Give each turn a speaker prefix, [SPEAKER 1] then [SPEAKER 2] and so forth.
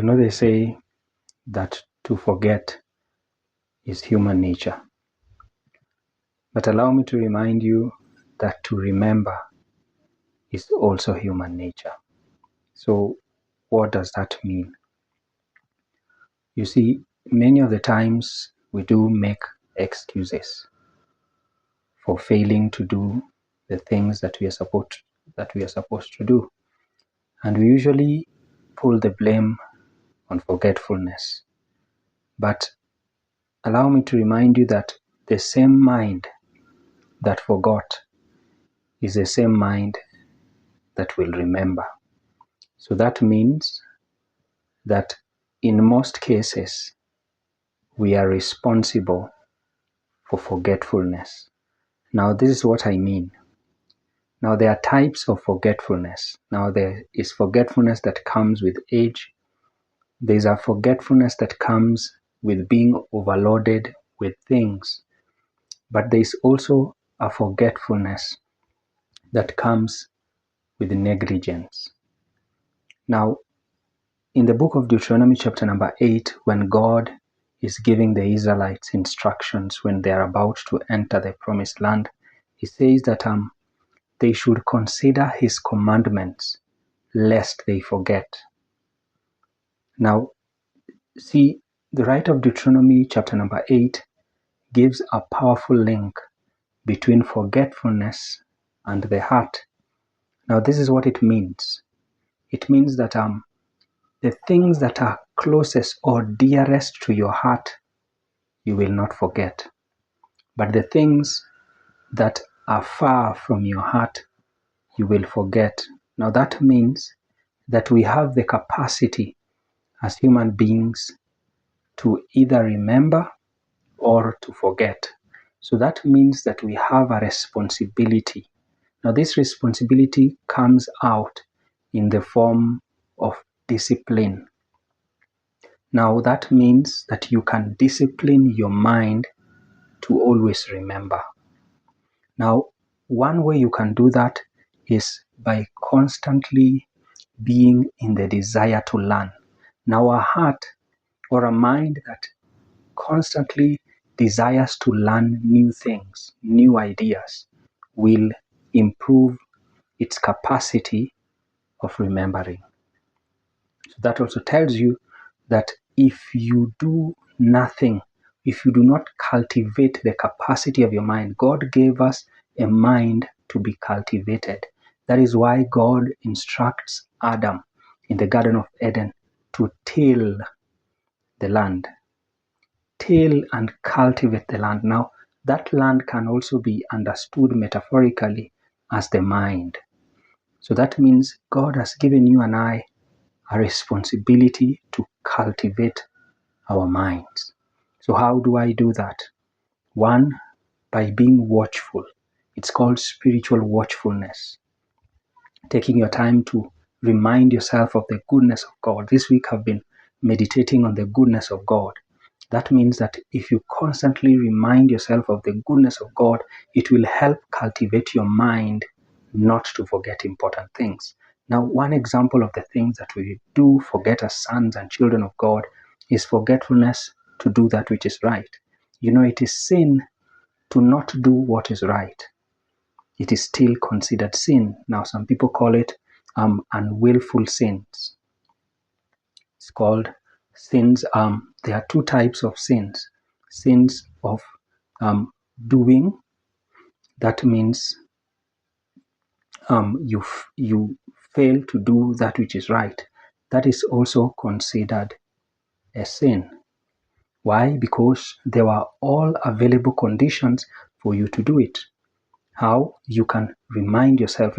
[SPEAKER 1] They say that to forget is human nature. But allow me to remind you that to remember is also human nature. So what does that mean? You see, many of the times we do make excuses for failing to do the things that we are supposed to do. And we usually pull the blame on forgetfulness. But allow me to remind you that the same mind that forgot is the same mind that will remember. So that means that in most cases, we are responsible for forgetfulness. Now, this is what I mean. Now, there are types of forgetfulness. Now, there is forgetfulness that comes with age. There's a forgetfulness that comes with being overloaded with things. But there's also a forgetfulness that comes with negligence. Now, in the book of Deuteronomy chapter number 8, when God is giving the Israelites instructions when they are about to enter the promised land, he says that they should consider his commandments lest they forget. Now, see, the writer of Deuteronomy chapter number 8 gives a powerful link between forgetfulness and the heart. Now, this is what it means. It means that the things that are closest or dearest to your heart, you will not forget. But the things that are far from your heart, you will forget. Now that means that we have the capacity as human beings to either remember or to forget. So that means that we have a responsibility. Now this responsibility comes out in the form of discipline. Now that means that you can discipline your mind to always remember. Now, one way you can do that is by constantly being in the desire to learn. Now, a heart or a mind that constantly desires to learn new things, new ideas, will improve its capacity of remembering. So that also tells you that if you do nothing, if you do not cultivate the capacity of your mind, God gave us a mind to be cultivated. That is why God instructs Adam in the Garden of Eden to till the land. Till and cultivate the land. Now, that land can also be understood metaphorically as the mind. So that means God has given you and I a responsibility to cultivate our minds. So how do I do that? One, by being watchful. It's called spiritual watchfulness. Taking your time to remind yourself of the goodness of God. This week I've been meditating on the goodness of God. That means that if you constantly remind yourself of the goodness of God, it will help cultivate your mind not to forget important things. Now, one example of the things that we do forget as sons and children of God is forgetfulness to do that which is right. It is sin to not do what is right. It is still considered sin. Now, some people call it unwillful sins. It's called sins. There are two types of sins. Sins of doing. That means you fail to do that which is right. That is also considered a sin. Why? Because there were all available conditions for you to do it. How? You can remind yourself.